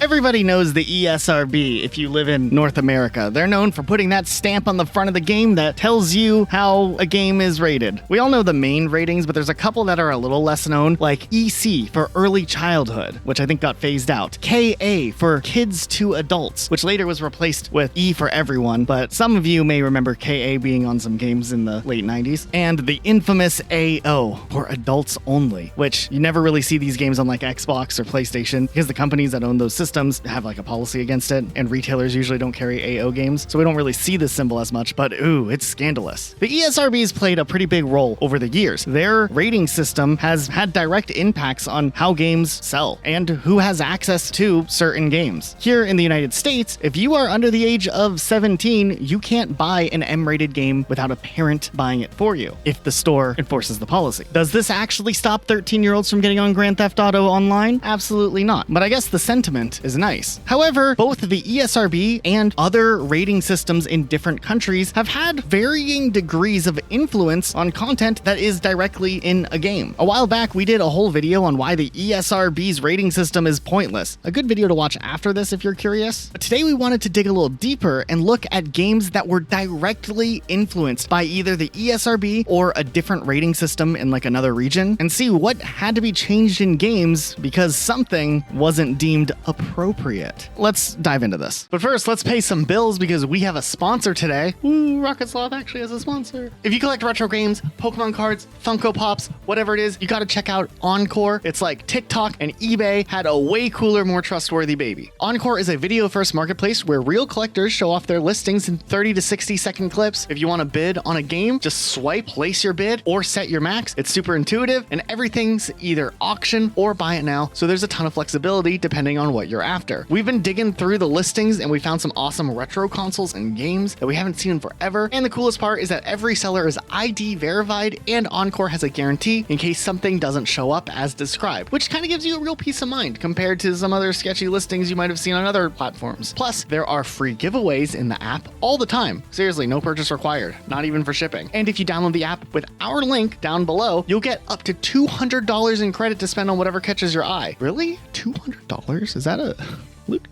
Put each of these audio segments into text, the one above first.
Everybody knows the ESRB if you live in North America. They're known for putting that stamp on the front of the game that tells you how a game is rated. We all know the main ratings, but there's a couple that are a little less known, like EC for early childhood, which I think got phased out. KA for kids to adults, which later was replaced with E for everyone, but some of you may remember KA being on some games in the late 90s. And the infamous AO for adults only, which you never really see these games on like Xbox or PlayStation because the companies that own those systems have like a policy against it, and retailers usually don't carry AO games, so we don't really see this symbol as much, but ooh, it's scandalous. The ESRB's played a pretty big role over the years. Their rating system has had direct impacts on how games sell and who has access to certain games. Here in the United States, if you are under the age of 17, you can't buy an M-rated game without a parent buying it for you, if the store enforces the policy. Does this actually stop 13-year-olds from getting on Grand Theft Auto Online? Absolutely not. But I guess the sentiment is nice. However, both the ESRB and other rating systems in different countries have had varying degrees of influence on content that is directly in a game. A while back, we did a whole video on why the ESRB's rating system is pointless. A good video to watch after this if you're curious. But today we wanted to dig a little deeper and look at games that were directly influenced by either the ESRB or a different rating system in like another region, and see what had to be changed in games because something wasn't deemed appropriate. Let's dive into this. But first, let's pay some bills because we have a sponsor today. Ooh, Rocket Sloth actually has a sponsor. If you collect retro games, Pokemon cards, Funko Pops, whatever it is, you gotta check out Encore. It's like TikTok and eBay had a way cooler, more trustworthy baby. Encore is a video-first marketplace where real collectors show off their listings in 30 to 60-second clips. If you want to bid on a game, just swipe, place your bid, or set your max. It's super intuitive, and everything's either auction or buy it now, so there's a ton of flexibility depending on what you're after. We've been digging through the listings, and we found some awesome retro consoles and games that we haven't seen in forever, and the coolest part is that every seller is ID verified, and Encore has a guarantee in case something doesn't show up as described, which kind of gives you a real peace of mind compared to some other sketchy listings you might have seen on other platforms. Plus, there are free giveaways in the app all the time. Seriously, no purchase required, not even for shipping. And if you download the app with our link down below, you'll get up to $200 in credit to spend on whatever catches your eye. Really? $200? Is that a... Luke,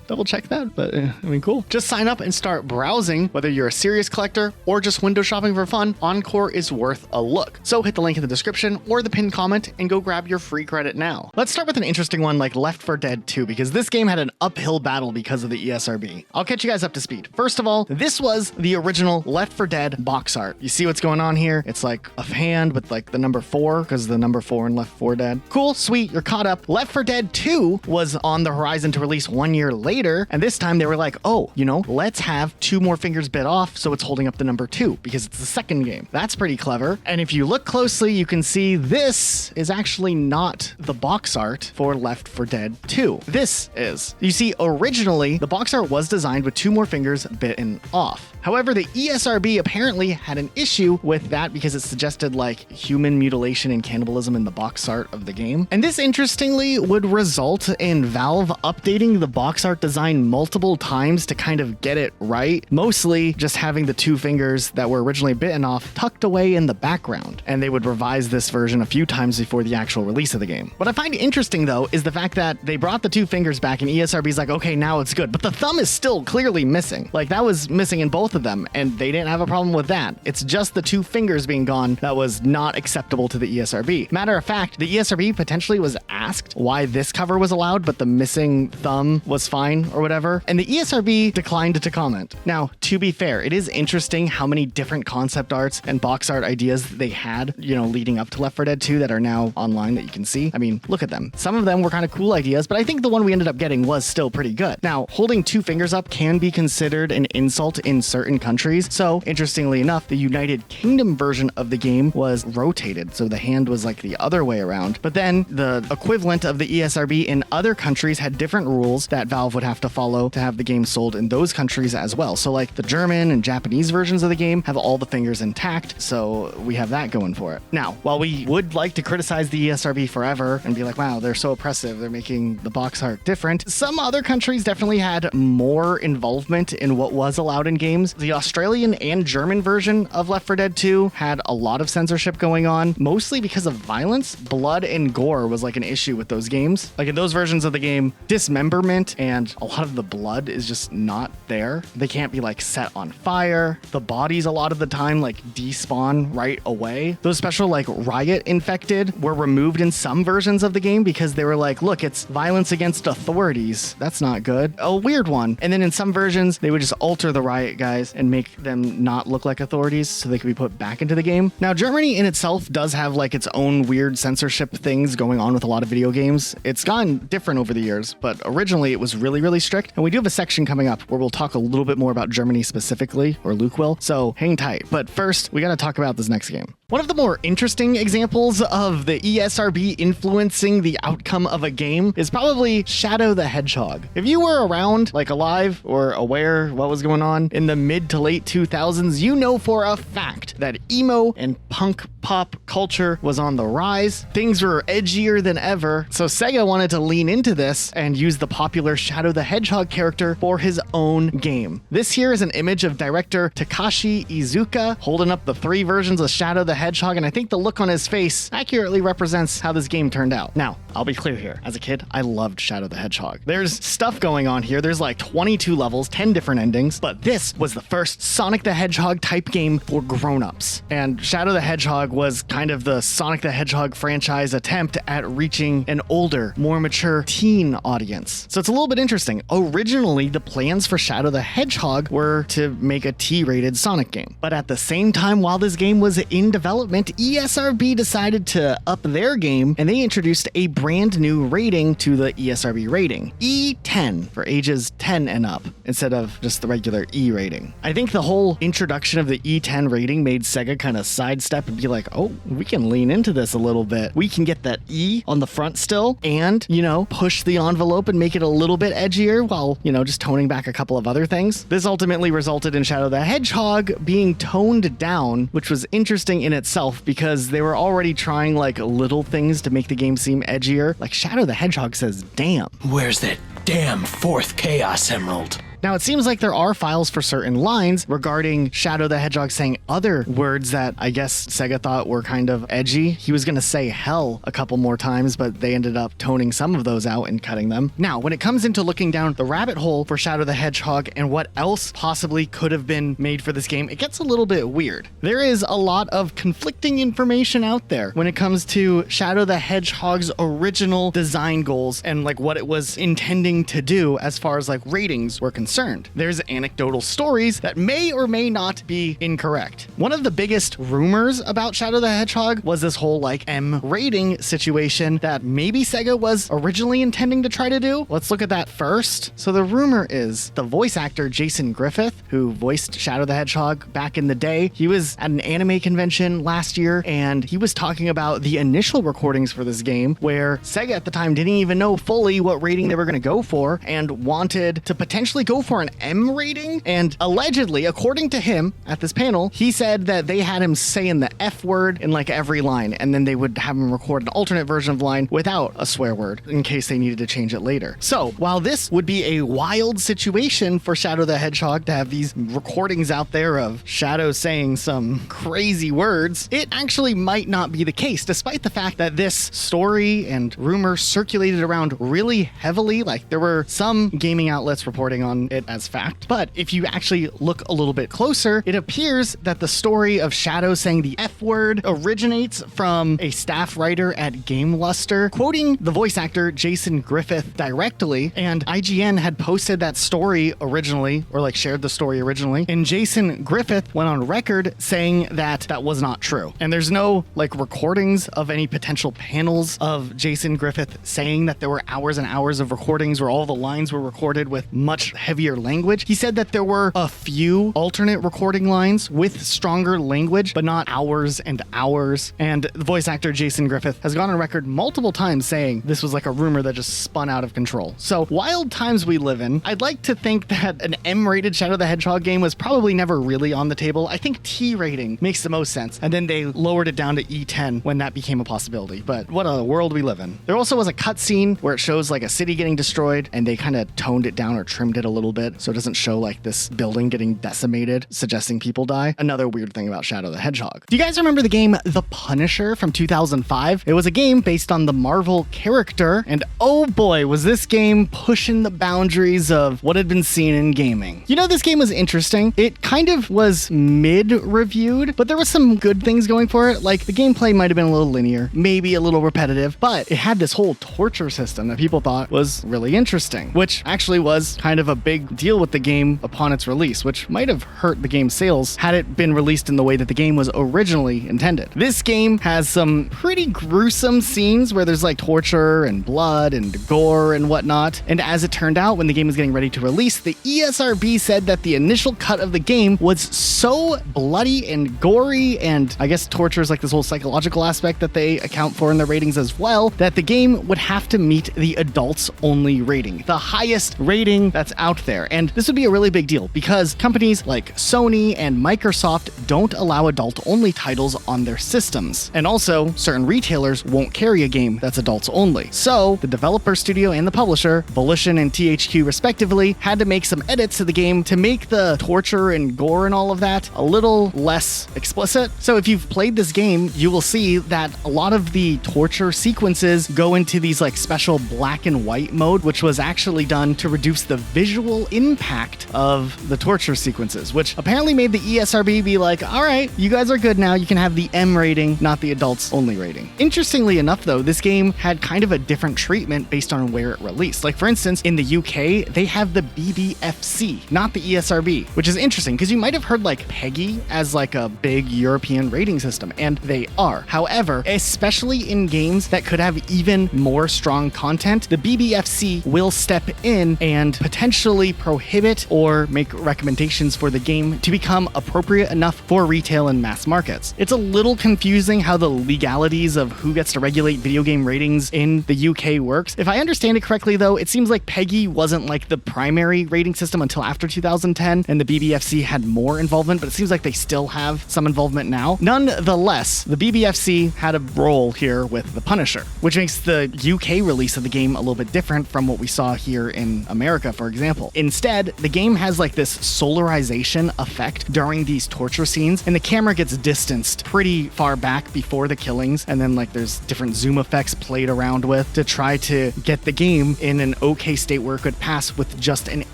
double check that, but I mean, cool. Just sign up and start browsing. Whether you're a serious collector or just window shopping for fun, Encore is worth a look. So hit the link in the description or the pinned comment and go grab your free credit now. Let's start with an interesting one like Left 4 Dead 2, because this game had an uphill battle because of the ESRB. I'll catch you guys up to speed. First of all, this was the original Left 4 Dead box art. You see what's going on here? It's like a hand with like the number 4 because the number 4 in Left 4 Dead. Cool, sweet, you're caught up. Left 4 Dead 2 was on the horizon to release 1 year later, and this time they were like, oh, you know, let's have 2 more fingers bit off so it's holding up the number 2 because it's the second game. That's pretty clever. And if you look closely, you can see this is actually not the box art for Left 4 Dead 2. This is. You see, originally, the box art was designed with 2 more fingers bitten off. However, the ESRB apparently had an issue with that because it suggested like human mutilation and cannibalism in the box art of the game. And this interestingly would result in Valve updating the box art design multiple times to kind of get it right, mostly just having the 2 fingers that were originally bitten off tucked away in the background. And they would revise this version a few times before the actual release of the game. What I find interesting though is the fact that they brought the 2 fingers back and ESRB's like, okay, now it's good, but the thumb is still clearly missing. Like that was missing in both of them, and they didn't have a problem with that. It's just the 2 fingers being gone that was not acceptable to the ESRB. Matter of fact, the ESRB potentially was asked why this cover was allowed, but the missing thumb was fine or whatever, and the ESRB declined to comment. Now, to be fair, it is interesting how many different concept arts and box art ideas they had, you know, leading up to Left 4 Dead 2 that are now online that you can see. I mean, look at them. Some of them were kind of cool ideas, but I think the one we ended up getting was still pretty good. Now, holding 2 fingers up can be considered an insult in certain countries, so interestingly enough, the United Kingdom version of the game was rotated, so the hand was like the other way around. But then the equivalent of the ESRB in other countries had different rules that Valve would have to follow to have the game sold in those countries as well. So like the German and Japanese versions of the game have all the fingers intact, so we have that going for it. Now, while we would like to criticize the ESRB forever and be like, wow, they're so oppressive, they're making the box art different, some other countries definitely had more involvement in what was allowed in games. The Australian and German version of Left 4 Dead 2 had a lot of censorship going on, mostly because of violence. Blood and gore was like an issue with those games. Like in those versions of the game, dismemberment government, and a lot of the blood is just not there. They can't be like set on fire. The bodies a lot of the time like despawn right away. Those special like riot infected were removed in some versions of the game because they were like, look, it's violence against authorities. That's not good. A weird one. And then in some versions, they would just alter the riot guys and make them not look like authorities so they could be put back into the game. Now, Germany in itself does have like its own weird censorship things going on with a lot of video games. It's gotten different over the years, but originally it was really, really strict. And we do have a section coming up where we'll talk a little bit more about Germany specifically, or Luke will. So hang tight. But first, we got to talk about this next game. One of the more interesting examples of the ESRB influencing the outcome of a game is probably Shadow the Hedgehog. If you were around, like alive or aware what was going on in the mid to late 2000s, you know for a fact that emo and punk pop culture was on the rise. Things were edgier than ever, so Sega wanted to lean into this and use the popular Shadow the Hedgehog character for his own game. This here is an image of director Takashi Iizuka holding up the 3 versions of Shadow the Hedgehog, and I think the look on his face accurately represents how this game turned out. Now, I'll be clear here. As a kid, I loved Shadow the Hedgehog. There's stuff going on here. There's like 22 levels, 10 different endings, but this was the first Sonic the Hedgehog type game for grown-ups. And Shadow the Hedgehog was kind of the Sonic the Hedgehog franchise attempt at reaching an older, more mature teen audience. So it's a little bit interesting. Originally, the plans for Shadow the Hedgehog were to make a T-rated Sonic game. But at the same time, while this game was in development, ESRB decided to up their game, and they introduced a brand new rating to the ESRB rating, E10, for ages 10 and up, instead of just the regular E rating. I think the whole introduction of the E10 rating made Sega kind of sidestep and be like, oh, we can lean into this a little bit. We can get that E on the front still and, you know, push the envelope and make it a little bit edgier while, you know, just toning back a couple of other things. This ultimately resulted in Shadow the Hedgehog being toned down, which was interesting in itself because they were already trying like little things to make the game seem edgier. Like Shadow the Hedgehog says, damn. Where's that damn 4th Chaos Emerald? Now, it seems like there are files for certain lines regarding Shadow the Hedgehog saying other words that I guess Sega thought were kind of edgy. He was going to say hell a couple more times, but they ended up toning some of those out and cutting them. Now, when it comes into looking down the rabbit hole for Shadow the Hedgehog and what else possibly could have been made for this game, it gets a little bit weird. There is a lot of conflicting information out there when it comes to Shadow the Hedgehog's original design goals and like what it was intending to do as far as like ratings were concerned. There's anecdotal stories that may or may not be incorrect. One of the biggest rumors about Shadow the Hedgehog was this whole like M rating situation that maybe Sega was originally intending to try to do. Let's look at that first. So the rumor is the voice actor Jason Griffith, who voiced Shadow the Hedgehog back in the day, he was at an anime convention last year and he was talking about the initial recordings for this game where Sega at the time didn't even know fully what rating they were going to go for and wanted to potentially go for an M rating. And allegedly, according to him at this panel, he said that they had him saying the F word in like every line, and then they would have him record an alternate version of the line without a swear word in case they needed to change it later. So while this would be a wild situation for Shadow the Hedgehog to have these recordings out there of Shadow saying some crazy words, it actually might not be the case, despite the fact that this story and rumor circulated around really heavily. Like there were some gaming outlets reporting on it as fact. But if you actually look a little bit closer, it appears that the story of Shadow saying the F word originates from a staff writer at Game Luster, quoting the voice actor Jason Griffith directly, and IGN had posted that story originally, or like shared the story originally, and Jason Griffith went on record saying that that was not true. And there's no like recordings of any potential panels of Jason Griffith saying that there were hours and hours of recordings where all the lines were recorded with much heavier language. He said that there were a few alternate recording lines with stronger language, but not hours and hours. And the voice actor Jason Griffith has gone on record multiple times saying this was like a rumor that just spun out of control. So wild times we live in. I'd like to think that an M-rated Shadow the Hedgehog game was probably never really on the table. I think T rating makes the most sense. And then they lowered it down to E10 when that became a possibility. But what a world we live in. There also was a cutscene where it shows like a city getting destroyed and they kind of toned it down or trimmed it a little little bit so it doesn't show like this building getting decimated, suggesting people die. Another weird thing about Shadow the Hedgehog. Do you guys remember the game The Punisher from 2005? It was a game based on the Marvel character, and oh boy, was this game pushing the boundaries of what had been seen in gaming. You know, this game was interesting. It kind of was mid-reviewed, but there was some good things going for it. Like, the gameplay might have been a little linear, maybe a little repetitive, but it had this whole torture system that people thought was really interesting, which actually was kind of a big deal with the game upon its release, which might have hurt the game's sales had it been released in the way that the game was originally intended. This game has some pretty gruesome scenes where there's like torture and blood and gore and whatnot, and as it turned out, when the game was getting ready to release, the ESRB said that the initial cut of the game was so bloody and gory, and I guess torture is like this whole psychological aspect that they account for in their ratings as well, that the game would have to meet the adults only rating, the highest rating that's out there. And this would be a really big deal because companies like Sony and Microsoft don't allow adult only titles on their systems. And also, certain retailers won't carry a game that's adults only. So the developer studio and the publisher, Volition and THQ respectively, had to make some edits to the game to make the torture and gore and all of that a little less explicit. So if you've played this game, you will see that a lot of the torture sequences go into these like special black and white mode, which was actually done to reduce the visual impact of the torture sequences, which apparently made the ESRB be like, all right, you guys are good now. You can have the M rating, not the adults only rating. Interestingly enough, though, this game had kind of a different treatment based on where it released. Like, for instance, in the UK, they have the BBFC, not the ESRB, which is interesting because you might have heard like PEGI as like a big European rating system, and they are. However, especially in games that could have even more strong content, the BBFC will step in and potentially prohibit or make recommendations for the game to become appropriate enough for retail and mass markets. It's a little confusing how the legalities of who gets to regulate video game ratings in the UK works. If I understand it correctly, though, it seems like PEGI wasn't like the primary rating system until after 2010, and the BBFC had more involvement, but it seems like they still have some involvement now. Nonetheless, the BBFC had a role here with The Punisher, which makes the UK release of the game a little bit different from what we saw here in America, for example. Instead, the game has like this solarization effect during these torture scenes, and the camera gets distanced pretty far back before the killings, and then like there's different zoom effects played around with to try to get the game in an okay state where it could pass with just an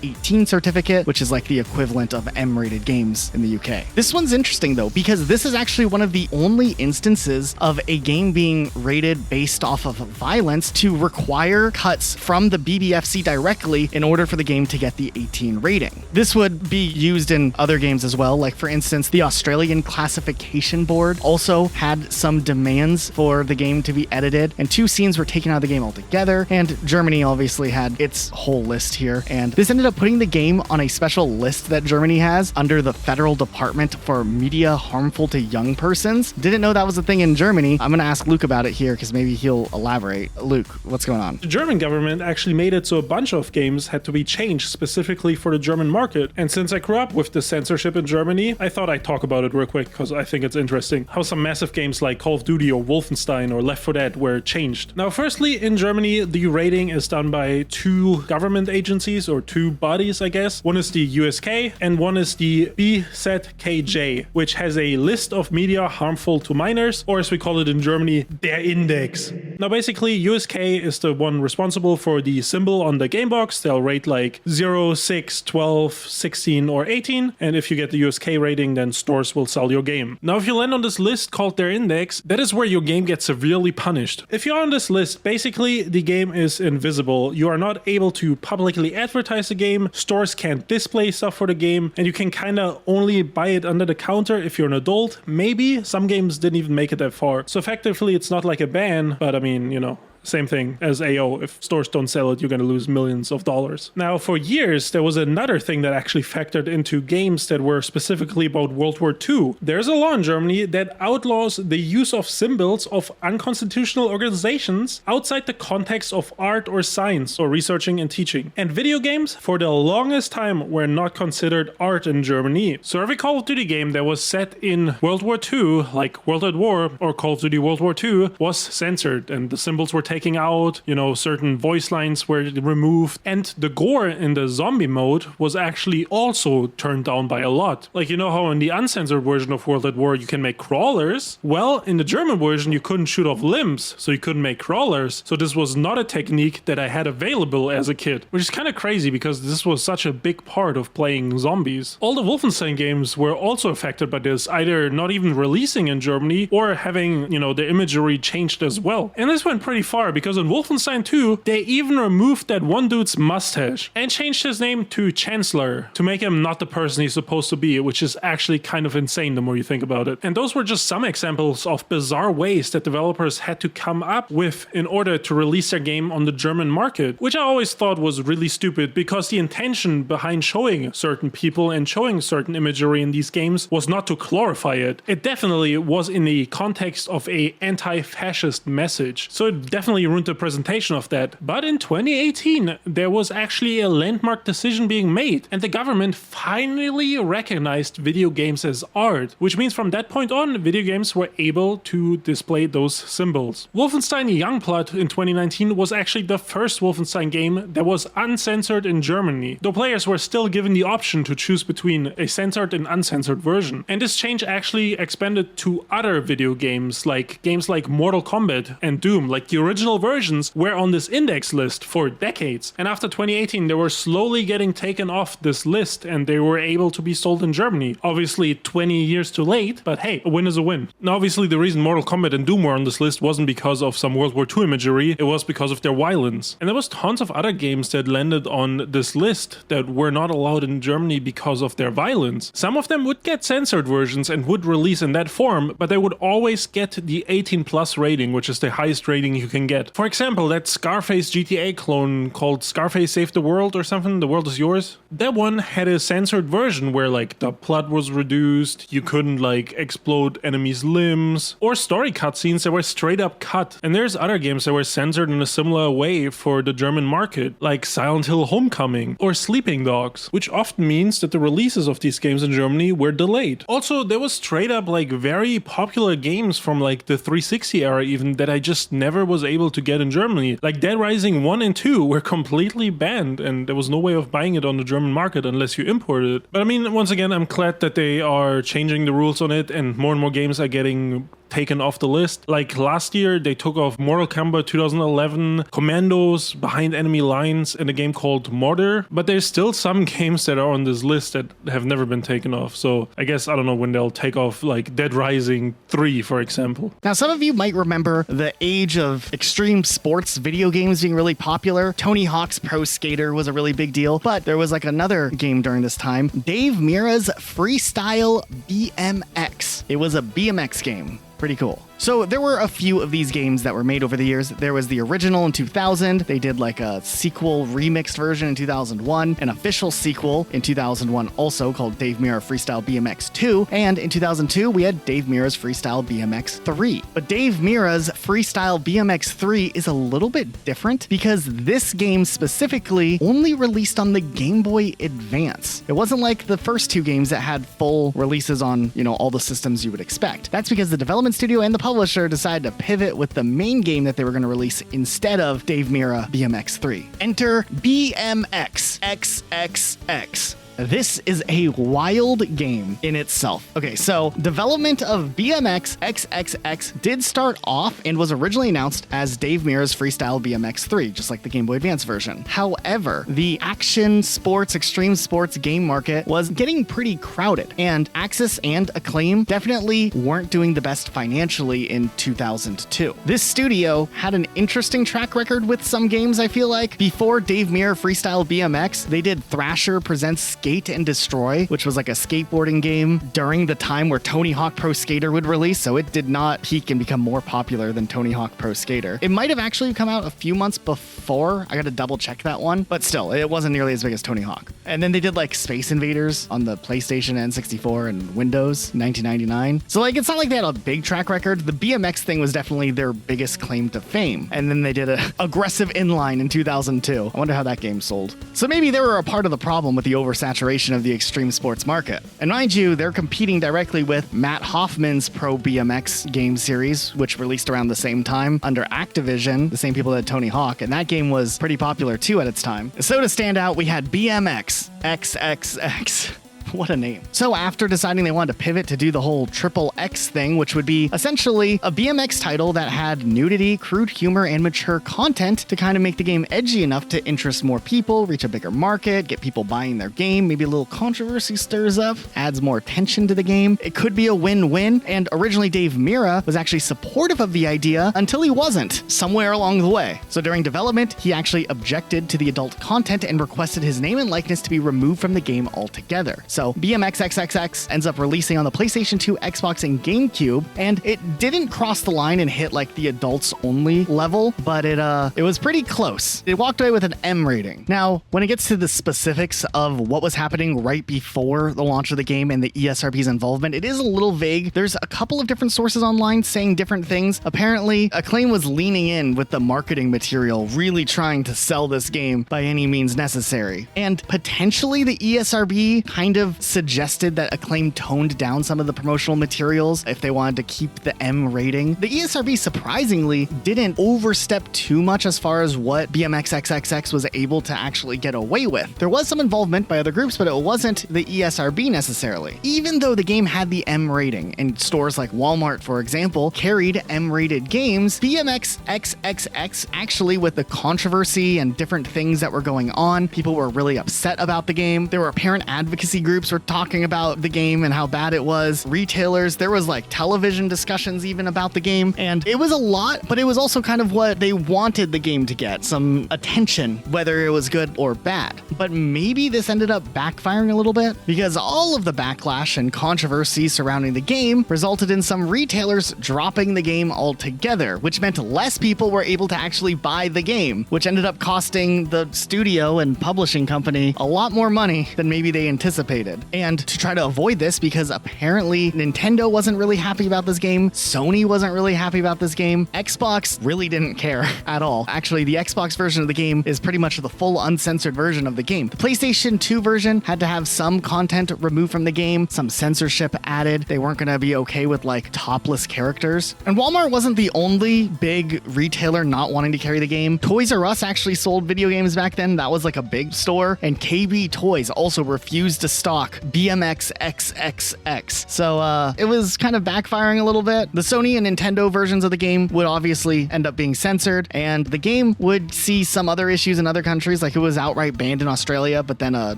18 certificate, which is like the equivalent of M-rated games in the UK. This one's interesting though, because this is actually one of the only instances of a game being rated based off of violence to require cuts from the BBFC directly in order for the game to get the 18 rating. This would be used in other games as well, like for instance, the Australian Classification Board also had some demands for the game to be edited, and 2 scenes were taken out of the game altogether, and Germany obviously had its whole list here, and this ended up putting the game on a special list that Germany has under the Federal Department for Media Harmful to Young Persons. Didn't know that was a thing in Germany. I'm gonna ask Luke about it here because maybe he'll elaborate. Luke, what's going on? The German government actually made it so a bunch of games had to be changed specifically for the German market, and since I grew up with the censorship in Germany, I thought I'd talk about it real quick because I think it's interesting how some massive games like Call of Duty or Wolfenstein or Left 4 Dead were changed. Now, firstly, in Germany, the rating is done by 2 government agencies or 2 bodies, I guess. One is the USK and one is the BZKJ, which has a list of media harmful to minors, or as we call it in Germany, der Index. Now, basically, USK is the one responsible for the symbol on the game box. They'll rate like 0, 6, 12, 16, or 18, and if you get the USK rating, then stores will sell your game. Now, if you land on this list called their index, that is where your game gets severely punished. If you're on this list, basically the game is invisible. You are not able to publicly advertise the game, stores can't display stuff for the game, and you can kind of only buy it under the counter if you're an adult. Maybe some games didn't even make it that far. So effectively, it's not like a ban, but I mean, you know, same thing as AO. If stores don't sell it, you're going to lose millions of dollars. Now, for years, there was another thing that actually factored into games that were specifically about World War II. There's a law in Germany that outlaws the use of symbols of unconstitutional organizations outside the context of art or science or researching and teaching. And video games, for the longest time, were not considered art in Germany. So every Call of Duty game that was set in World War II, like World at War or Call of Duty World War II, was censored, and the symbols were taken taken out, certain voice lines were removed, and the gore in the zombie mode was actually also turned down by a lot. Like, how in the uncensored version of World at War you can make crawlers? Well, in the German version you couldn't shoot off limbs, so you couldn't make crawlers. So this was not a technique that I had available as a kid, which is kind of crazy because this was such a big part of playing zombies. All the Wolfenstein games were also affected by this, either not even releasing in Germany or having, the imagery changed as well. And this went pretty far because in Wolfenstein 2, they even removed that one dude's mustache and changed his name to Chancellor to make him not the person he's supposed to be, which is actually kind of insane the more you think about it. And those were just some examples of bizarre ways that developers had to come up with in order to release their game on the German market, which I always thought was really stupid because the intention behind showing certain people and showing certain imagery in these games was not to glorify it. It definitely was in the context of a anti-fascist message. So it definitely ruined the presentation of that. But in 2018, there was actually a landmark decision being made, and the government finally recognized video games as art, which means from that point on, video games were able to display those symbols. Wolfenstein Youngblood in 2019 was actually the first Wolfenstein game that was uncensored in Germany, though players were still given the option to choose between a censored and uncensored version. And this change actually expanded to other video games like Mortal Kombat and Doom. Like, the original versions were on this index list for decades, and after 2018 they were slowly getting taken off this list and they were able to be sold in Germany. Obviously 20 years too late, but hey, a win is a win. Now obviously the reason Mortal Kombat and Doom were on this list wasn't because of some World War II imagery, it was because of their violence. And there was tons of other games that landed on this list that were not allowed in Germany because of their violence. Some of them would get censored versions and would release in that form, but they would always get the 18+ rating, which is the highest rating you can get. For example, that Scarface GTA clone called Scarface Save the World or something, The World Is Yours, that one had a censored version where the blood was reduced, you couldn't explode enemies' limbs, or story cutscenes that were straight up cut. And there's other games that were censored in a similar way for the German market, like Silent Hill Homecoming or Sleeping Dogs, which often means that the releases of these games in Germany were delayed. Also, there was straight up very popular games from the 360 era even that I just never was able to get in Germany. Like Dead Rising 1 and 2 were completely banned and there was no way of buying it on the German market unless you imported it. But I mean, once again, I'm glad that they are changing the rules on it and more games are getting taken off the list. Like last year, they took off Mortal Kombat 2011, Commandos, Behind Enemy Lines, and a game called Mortar. But there's still some games that are on this list that have never been taken off. So I guess I don't know when they'll take off Dead Rising 3, for example. Now, some of you might remember the age of extreme sports video games being really popular. Tony Hawk's Pro Skater was a really big deal, but there was another game during this time, Dave Mirra's Freestyle BMX. It was a BMX game. Pretty cool. So there were a few of these games that were made over the years. There was the original in 2000. They did a sequel remixed version in 2001, an official sequel in 2001 also called Dave Mirra Freestyle BMX 2, and in 2002 we had Dave Mirra's Freestyle BMX 3. But Dave Mirra's Freestyle BMX 3 is a little bit different because this game specifically only released on the Game Boy Advance. It wasn't like the first two games that had full releases on, all the systems you would expect. That's because the development studio and the publisher decided to pivot with the main game that they were going to release instead of Dave Mirra BMX 3. Enter BMX XXX. This is a wild game in itself. Okay, so development of BMX XXX did start off and was originally announced as Dave Mirra's Freestyle BMX 3, just like the Game Boy Advance version. However, the action sports, extreme sports game market was getting pretty crowded, and Axis and Acclaim definitely weren't doing the best financially in 2002. This studio had an interesting track record with some games, I feel like. Before Dave Mirra Freestyle BMX, they did Thrasher Presents Skate and Destroy, which was a skateboarding game during the time where Tony Hawk Pro Skater would release, so it did not peak and become more popular than Tony Hawk Pro Skater. It might have actually come out a few months before. I gotta double check that one, but still, it wasn't nearly as big as Tony Hawk. And then they did Space Invaders on the PlayStation, N64, and Windows in 1999. So it's not like they had a big track record. The BMX thing was definitely their biggest claim to fame. And then they did a Aggressive Inline in 2002. I wonder how that game sold. So maybe they were a part of the problem with the oversaturation saturation of the extreme sports market. And mind you, they're competing directly with Matt Hoffman's Pro BMX game series, which released around the same time under Activision, the same people that Tony Hawk, and that game was pretty popular too at its time. So to stand out, we had BMX XXX. What a name. So after deciding they wanted to pivot to do the whole triple X thing, which would be essentially a BMX title that had nudity, crude humor, and mature content to kind of make the game edgy enough to interest more people, reach a bigger market, get people buying their game, maybe a little controversy stirs up, adds more attention to the game. It could be a win-win, and originally Dave Mirra was actually supportive of the idea until he wasn't, somewhere along the way. So during development, he actually objected to the adult content and requested his name and likeness to be removed from the game altogether. So BMX XXX ends up releasing on the PlayStation 2, Xbox, and GameCube, and it didn't cross the line and hit like the adults only level, but it was pretty close. It walked away with an M rating. Now, when it gets to the specifics of what was happening right before the launch of the game and the ESRB's involvement, it is a little vague. There's a couple of different sources online saying different things. Apparently, Acclaim was leaning in with the marketing material, really trying to sell this game by any means necessary. And potentially the ESRB kind of suggested that Acclaim toned down some of the promotional materials if they wanted to keep the M rating. The ESRB surprisingly didn't overstep too much as far as what BMX XXX was able to actually get away with. There was some involvement by other groups, but it wasn't the ESRB necessarily. Even though the game had the M rating, and stores like Walmart, for example, carried M-rated games, BMX XXX actually, with the controversy and different things that were going on, people were really upset about the game. There were parent advocacy groups were talking about the game and how bad it was. Retailers, there was like television discussions even about the game, and it was a lot, but it was also kind of what they wanted the game to get, some attention, whether it was good or bad. But maybe this ended up backfiring a little bit, because all of the backlash and controversy surrounding the game resulted in some retailers dropping the game altogether, which meant less people were able to actually buy the game, which ended up costing the studio and publishing company a lot more money than maybe they anticipated. And to try to avoid this, because apparently Nintendo wasn't really happy about this game, Sony wasn't really happy about this game, Xbox really didn't care at all. Actually, the Xbox version of the game is pretty much the full uncensored version of the game. The PlayStation 2 version had to have some content removed from the game, some censorship added. They weren't going to be okay with like topless characters. And Walmart wasn't the only big retailer not wanting to carry the game. Toys R Us actually sold video games back then. That was like a big store. And KB Toys also refused to stock BMX XXX. So it was kind of backfiring a little bit. The Sony and Nintendo versions of the game would obviously end up being censored, and the game would see some other issues in other countries, like it was outright banned in Australia, but then a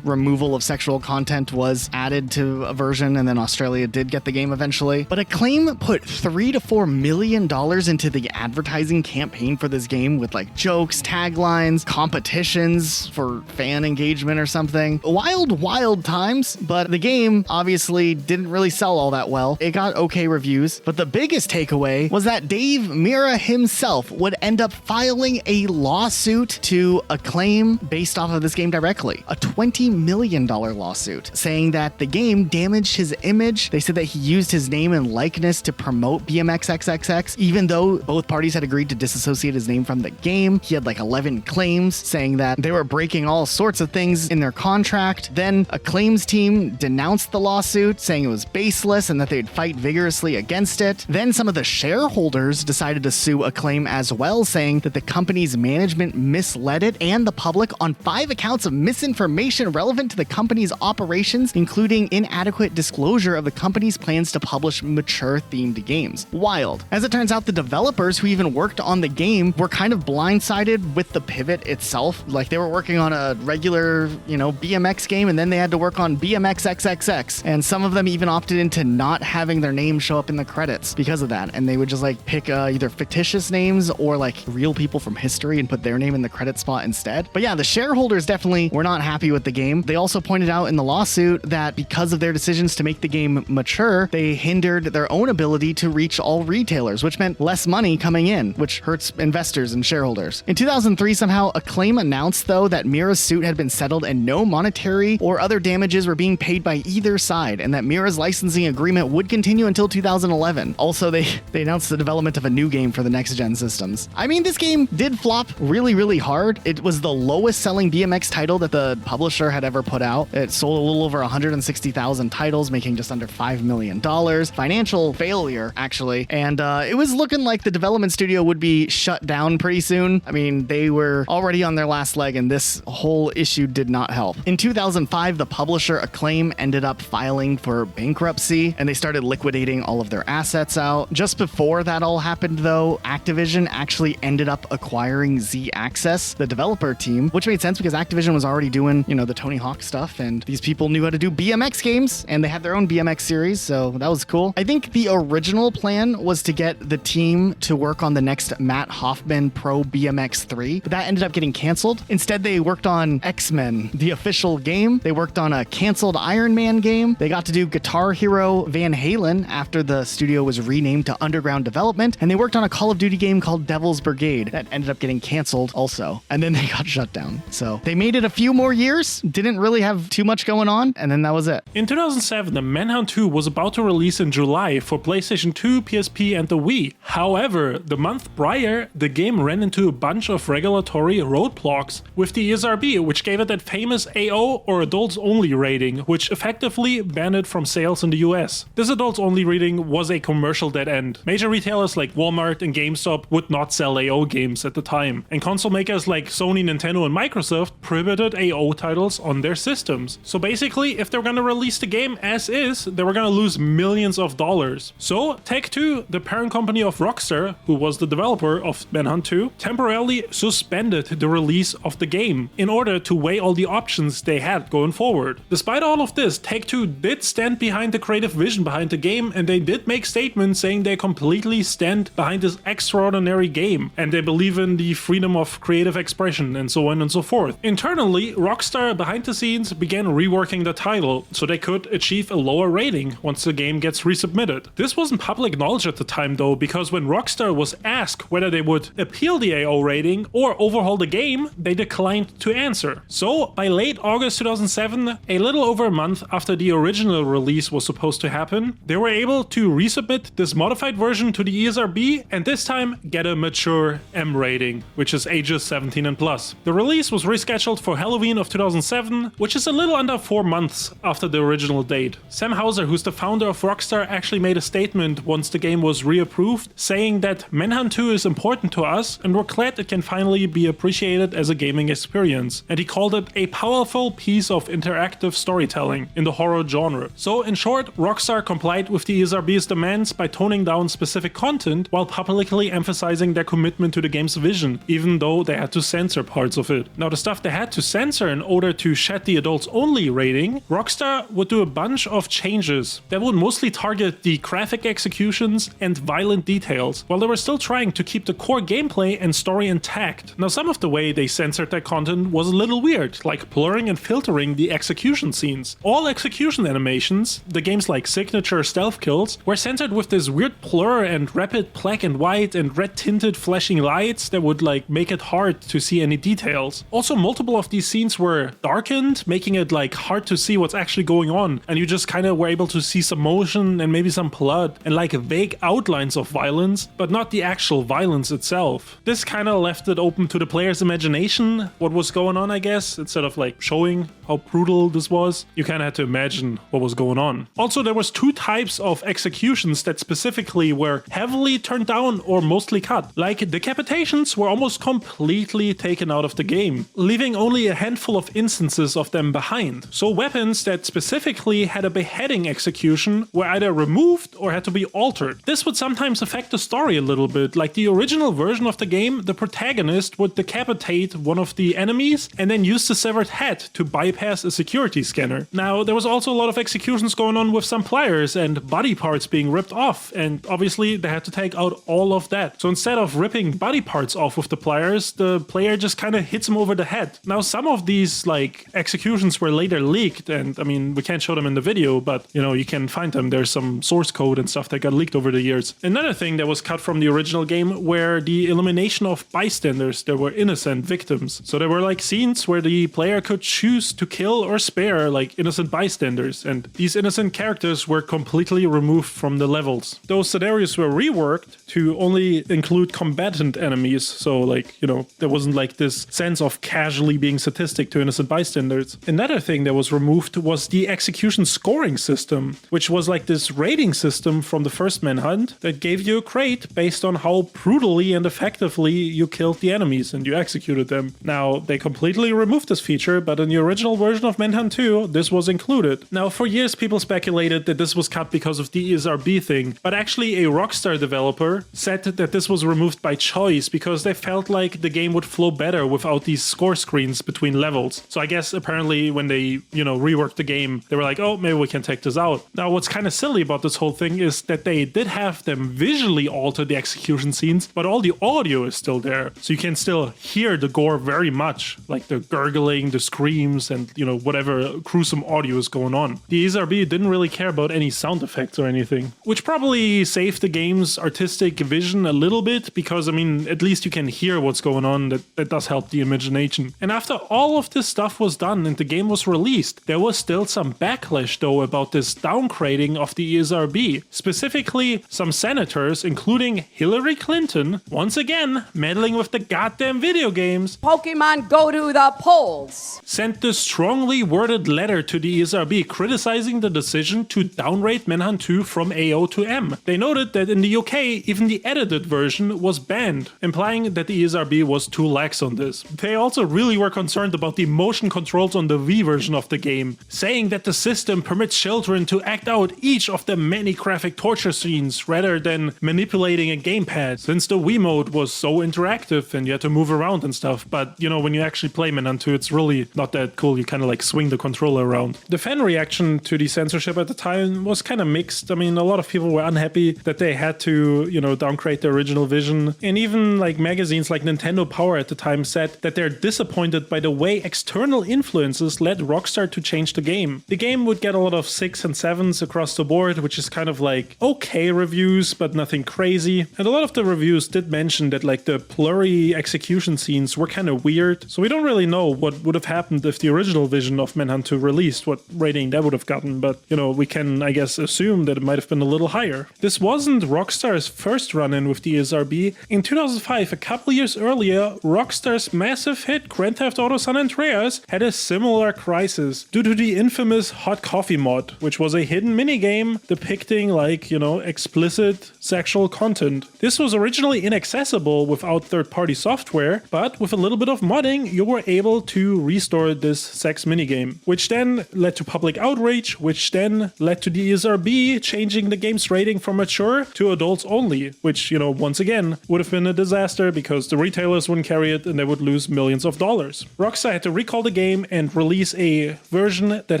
removal of sexual content was added to a version, and then Australia did get the game eventually. But Acclaim put $3 to $4 million into the advertising campaign for this game with like jokes, taglines, competitions for fan engagement or something. Wild times. But the game obviously didn't really sell all that well. It got okay reviews, but the biggest takeaway was that Dave Mirra himself would end up filing a lawsuit to Acclaim based off of this game directly. A $20 million lawsuit saying that the game damaged his image. They said that he used his name and likeness to promote BMX XXX, even though both parties had agreed to disassociate his name from the game. He had like 11 claims saying that they were breaking all sorts of things in their contract. Then Acclaim's team denounced the lawsuit, saying it was baseless and that they'd fight vigorously against it. Then some of the shareholders decided to sue Acclaim as well, saying that the company's management misled it and the public on 5 accounts of misinformation relevant to the company's operations, including inadequate disclosure of the company's plans to publish mature-themed games. Wild. As it turns out, the developers who even worked on the game were kind of blindsided with the pivot itself. Like, they were working on a regular, BMX game, and then they had to work on BMX XXX, and some of them even opted into not having their name show up in the credits because of that, and they would just like pick either fictitious names or like real people from history and put their name in the credit spot instead. But yeah, the shareholders definitely were not happy with the game. They also pointed out in the lawsuit that because of their decisions to make the game mature, they hindered their own ability to reach all retailers, which meant less money coming in, which hurts investors and shareholders. In 2003, somehow, Acclaim announced, though, that Mirra's suit had been settled and no monetary or other damages were being paid by either side, and that Mira's licensing agreement would continue until 2011. Also, they announced the development of a new game for the next-gen systems. I mean, this game did flop really, really hard. It was the lowest-selling BMX title that the publisher had ever put out. It sold a little over 160,000 titles, making just under $5 million. Financial failure, actually. And it was looking like the development studio would be shut down pretty soon. I mean, they were already on their last leg, and this whole issue did not help. In 2005, the publisher Acclaim ended up filing for bankruptcy, and they started liquidating all of their assets out. Just before that all happened, though, Activision actually ended up acquiring Z-Access, the developer team, which made sense because Activision was already doing, the Tony Hawk stuff, and these people knew how to do BMX games, and they had their own BMX series, so that was cool. I think the original plan was to get the team to work on the next Matt Hoffman Pro BMX 3, but that ended up getting canceled. Instead, they worked on X-Men, the official game. They worked on a canceled Iron Man game. They got to do Guitar Hero Van Halen after the studio was renamed to Underground Development, and they worked on a Call of Duty game called Devil's Brigade that ended up getting canceled also, and then they got shut down. So they made it a few more years, didn't really have too much going on, and then that was it. In 2007, the Manhunt 2 was about to release in July for PlayStation 2, PSP, and the Wii. However, the month prior, the game ran into a bunch of regulatory roadblocks with the ESRB, which gave it that famous AO or adults only rating, which effectively banned it from sales in the US. This adults only rating was a commercial dead end. Major retailers like Walmart and GameStop would not sell AO games at the time, and console makers like Sony, Nintendo, and Microsoft prohibited AO titles on their systems. So basically, if they were gonna release the game as is, they were gonna lose millions of dollars. So Take-Two, the parent company of Rockstar, who was the developer of Manhunt 2, temporarily suspended the release of the game in order to weigh all the options they had going forward. Despite all of this, Take-Two did stand behind the creative vision behind the game, and they did make statements saying they completely stand behind this extraordinary game, and they believe in the freedom of creative expression and so on and so forth. Internally, Rockstar behind the scenes began reworking the title so they could achieve a lower rating once the game gets resubmitted. This wasn't public knowledge at the time though, because when Rockstar was asked whether they would appeal the AO rating or overhaul the game, they declined to answer. So by late August 2007, a little over a month after the original release was supposed to happen, they were able to resubmit this modified version to the ESRB, and this time get a mature M rating, which is ages 17 and plus. The release was rescheduled for Halloween of 2007, which is a little under 4 months after the original date. Sam Houser, who's the founder of Rockstar, actually made a statement once the game was reapproved, saying that Manhunt 2 is important to us and we're glad it can finally be appreciated as a gaming experience. And he called it a powerful piece of interactive storytelling in the horror genre. So in short, Rockstar complied with the ESRB's demands by toning down specific content while publicly emphasizing their commitment to the game's vision, even though they had to censor parts of it. Now, the stuff they had to censor in order to shed the adults only rating, Rockstar would do a bunch of changes that would mostly target the graphic executions and violent details, while they were still trying to keep the core gameplay and story intact. Now, some of the way they censored their content was a little weird, like blurring and filtering the execution scenes. All execution animations, the game's like signature stealth kills, were censored with this weird blur and rapid black and white and red tinted flashing lights that would like make it hard to see any details. Also, multiple of these scenes were darkened, making it like hard to see what's actually going on, and you just kind of were able to see some motion and maybe some blood and like vague outlines of violence, but not the actual violence itself. This kind of left it open to the player's imagination what was going on, I guess. Instead of like showing how brutal this was, you kind of had to imagine what was going on. Also, there was 2 types of executions that specifically were heavily turned down or mostly cut. Like decapitations were almost completely taken out of the game, leaving only a handful of instances of them behind. So weapons that specifically had a beheading execution were either removed or had to be altered. This would sometimes affect the story a little bit. Like the original version of the game, the protagonist would decapitate one of the enemies and then use the severed head to bypass a security scanner. Now, there was also a lot of executions going on with some pliers and body parts being ripped off, and obviously they had to take out all of that. So instead of ripping body parts off with the pliers, the player just kind of hits him over the head. Now, some of these like executions were later leaked, and I mean, we can't show them in the video, but you can find them. There's some source code and stuff that got leaked over the years. Another thing that was cut from the original game were the elimination of bystanders that were innocent victims. So there were like scenes where the player could choose to kill or spare like innocent bystanders, and these innocent characters were completely removed from the levels. Those scenarios were reworked to only include combatant enemies, so like, you know, there wasn't like this sense of casually being sadistic to innocent bystanders. Another thing that was removed was the execution scoring system, which was like this rating system from the first Manhunt that gave you a crate based on how brutally and effectively you killed the enemies and you executed them. Now, they completely removed this feature, but in the original version of Manhunt 2, this was included. Now, for years, people speculated that this was cut because of the ESRB thing, but actually a Rockstar developer said that this was removed by choice because they felt like the game would flow better without these score screens between levels. So I guess apparently when they, reworked the game, they were like, oh, maybe we can take this out. Now, what's kind of silly about this whole thing is that they did have them visually alter the execution scenes, but all the audio is still there. So you can still hear the gore very much, like the gurgling, the screams, and, whatever gruesome audio is going on. The ESRB didn't really care about any sound effects or anything, which probably saved the game's artistic vision a little bit because, at least you can hear what's going on. That does help the imagination. And after all of this stuff was done and the game was released, there was still some backlash though about this downgrading of the ESRB. Specifically, some senators, including Hillary Clinton, once again meddling with the goddamn video games, Pokemon go to the polls, sent this strongly worded letter to the ESRB criticizing the decision to downgrade Manhunt 2 from AO to M. They noted that in the UK, even the edited version was banned, implying that the ESRB was too lax on this. They also really were concerned about the motion controls on the Wii version of the game, saying that the system permits children to act out each of the many graphic torture scenes rather than manipulating a gamepad, since the Wii mode was so interactive and you had to move around and stuff. But, when you actually play Manhunt 2, it's really not that cool. You kind of like swing the controller around. The fan reaction to the censorship at the time was kind of mixed. A lot of people were unhappy that they had to, downgrade the original vision. And even like magazines like Nintendo Power at the time said that they're disappointed by the way external influences led Rockstar to change the game. The game would get a lot of 6 and 7s across the board, which is kind of like okay reviews, but nothing crazy. And a lot of the reviews did mention that like the blurry execution scenes were kind of weird. So we don't really know what would have happened if the original vision of Manhunt 2 released, what rating that would have gotten. But, we can, I guess, assume that it might have been a little higher. This wasn't Rockstar's first run-in with the ESRB. In 2005, a couple years earlier, Rockstar's massive hit Grand Theft Auto San Andreas had a similar crisis due to the infamous Hot Coffee mod, which was a hidden minigame depicting explicit sexual content. This was originally inaccessible without third-party software, but with a little bit of modding, you were able to restore this sex minigame, which then led to public outrage, which then led to the ESRB changing the game's rating from mature to adults only, which, once again, would have been a disaster because the retailers wouldn't carry it and they would lose millions of dollars. Rockstar had to recall the game and release a version that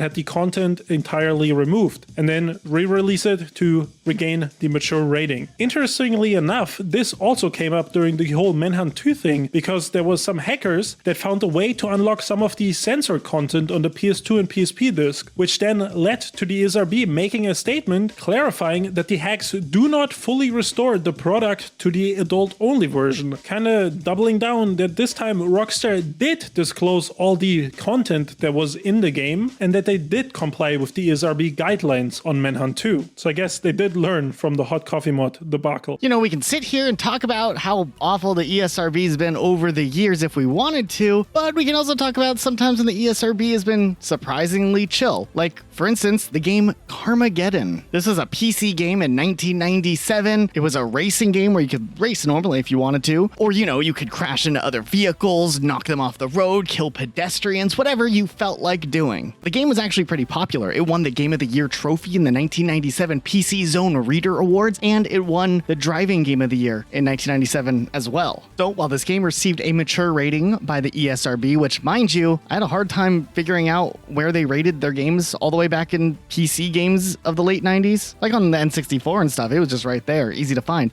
had the content entirely removed, and then re-release it to regain the mature rating. Interestingly enough, this also came up during the whole Manhunt 2 thing, because there was some hackers that found a way to unlock some of the censored content on the PS2 and PSP disc, which then led to the ESRB making a statement clarifying that the hacks do not fully restore the product to the adult-only version, kinda doubling down that this time Rockstar did disclose all the content that was in the game and that they did comply with the ESRB guidelines on Manhunt 2. So I guess they did learn from the Hot Coffee mod debacle. We can sit here and talk about how awful the ESRB's been over the years if we wanted to, but we can also talk about sometimes when the ESRB has been surprisingly chill. Like, for instance, the game Carmageddon. This was a PC game in 1997. It was a racing game where you could race normally if you wanted to, or, you could crash into other vehicles, knock them off the road, kill pedestrians, whatever you felt like doing. The game was actually pretty popular. It won the Game of the Year trophy in the 1997 PC Zone Reader Awards, and it won the Driving Game of the Year in 1997 as well. So while this game received a mature rating by the ESRB, which, mind you, I had a hard time figuring out where they rated their games all the way back in PC games of the late 90s. Like on the N64 and stuff, it was just right there, easy to find.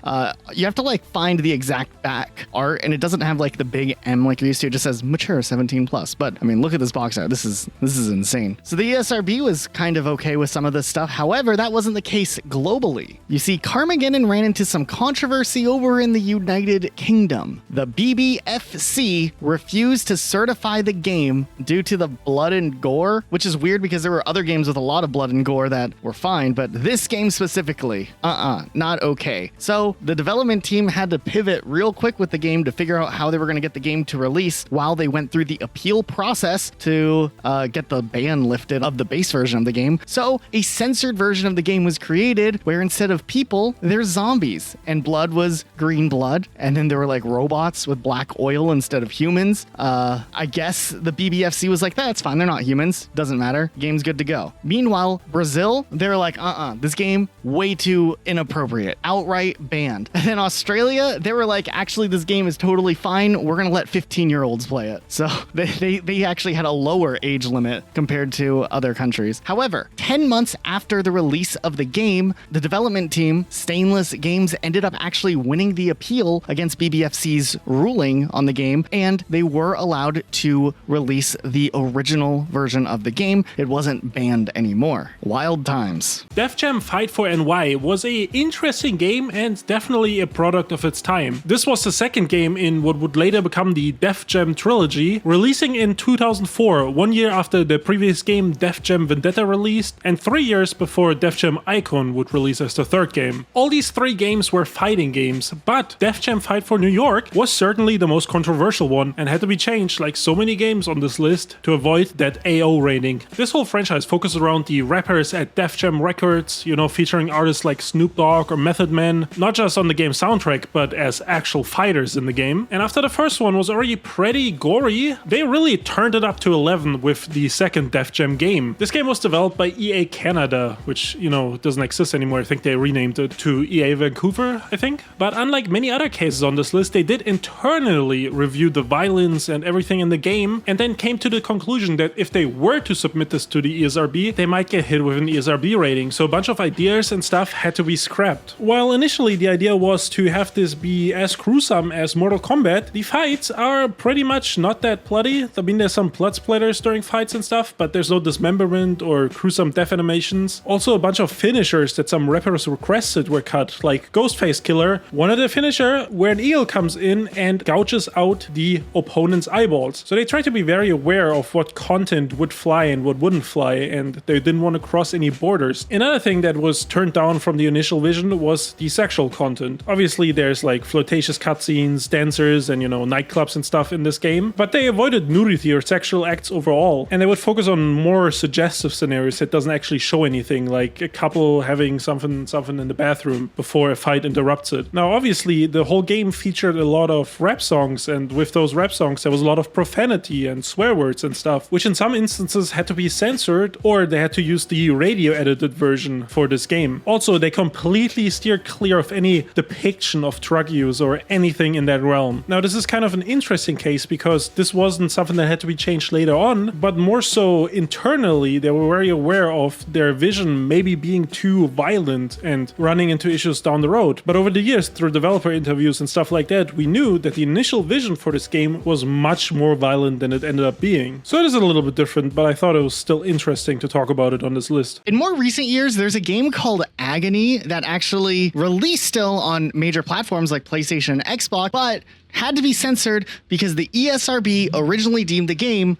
You have to find the exact back art, and it doesn't have the big M like you're used to. It just says mature 17+. But look at this box art. This is insane. So the ESRB was kind of okay with some of this stuff. However, that wasn't the case globally. You see, Carmageddon ran into some controversy over in the United Kingdom. The BBFC refused to certify the game due to to the blood and gore, which is weird because there were other games with a lot of blood and gore that were fine, but this game specifically, not okay. So the development team had to pivot real quick with the game to figure out how they were going to get the game to release while they went through the appeal process to get the ban lifted of the base version of the game. So a censored version of the game was created where instead of people, there's zombies, and blood was green blood, and then there were like robots with black oil instead of humans. I guess the BBFC was like, that's fine, they're not humans, doesn't matter, game's good to go. Meanwhile, Brazil, they're like, this game way too inappropriate, outright banned. And then Australia, they were like, actually this game is totally fine, we're gonna let 15-year-olds play it. So they actually had a lower age limit compared to other countries. However, 10 months after the release of the game, the development team, Stainless Games, ended up actually winning the appeal against BBFC's ruling on the game, and they were allowed to release the original version of the game. It wasn't banned anymore. Wild times. Def Jam Fight for NY was a interesting game and definitely a product of its time. This was the second game in what would later become the Def Jam trilogy, releasing in 2004, 1 year after the previous game Def Jam Vendetta released, and 3 years before Def Jam Icon would release as the third game. All these three games were fighting games, but Def Jam Fight for New York was certainly the most controversial one and had to be changed, like so many games on this list, to avoid that AO rating. This whole franchise focused around the rappers at Def Jam Records, featuring artists like Snoop Dogg or Method Man, not just on the game soundtrack, but as actual fighters in the game. And after the first one was already pretty gory, they really turned it up to 11 with the second Def Jam game. This game was developed by EA Canada, which, doesn't exist anymore. I think they renamed it to EA Vancouver, I think. But unlike many other cases on this list, they did internally review the violence and everything in the game, and then came to the conclusion that if they were to submit this to the ESRB, they might get hit with an ESRB rating. So a bunch of ideas and stuff had to be scrapped. While initially the idea was to have this be as gruesome as Mortal Kombat, the fights are pretty much not that bloody. I mean, there's some blood splatters during fights and stuff, but there's no dismemberment or gruesome death animations. Also, a bunch of finishers that some rappers requested were cut, like Ghostface Killer wanted a finisher where an eel comes in and gouges out the opponent's eyeballs. So they tried to be very aware of what content would fly and what wouldn't fly, and they didn't want to cross any borders. Another thing that was turned down from the initial vision was the sexual content. Obviously, there's like flirtatious cutscenes, dancers, and nightclubs and stuff in this game, but they avoided nudity or sexual acts overall, and they would focus on more suggestive scenarios that doesn't actually show anything, like a couple having something in the bathroom before a fight interrupts it. Now, obviously, the whole game featured a lot of rap songs, and with those rap songs, there was a lot of profanity and swear words and stuff, which in some instances had to be censored, or they had to use the radio edited version for this game. Also, they completely steered clear of any depiction of drug use or anything in that realm. Now, this is kind of an interesting case because this wasn't something that had to be changed later on, but more so internally, they were very aware of their vision maybe being too violent and running into issues down the road. But over the years, through developer interviews and stuff like that, we knew that the initial vision for this game was much more violent than it ended up being. So it is a little bit different, but I thought it was still interesting to talk about it on this list. In more recent years, there's a game called Agony that actually released still on major platforms like PlayStation and Xbox, but had to be censored because the ESRB originally deemed the game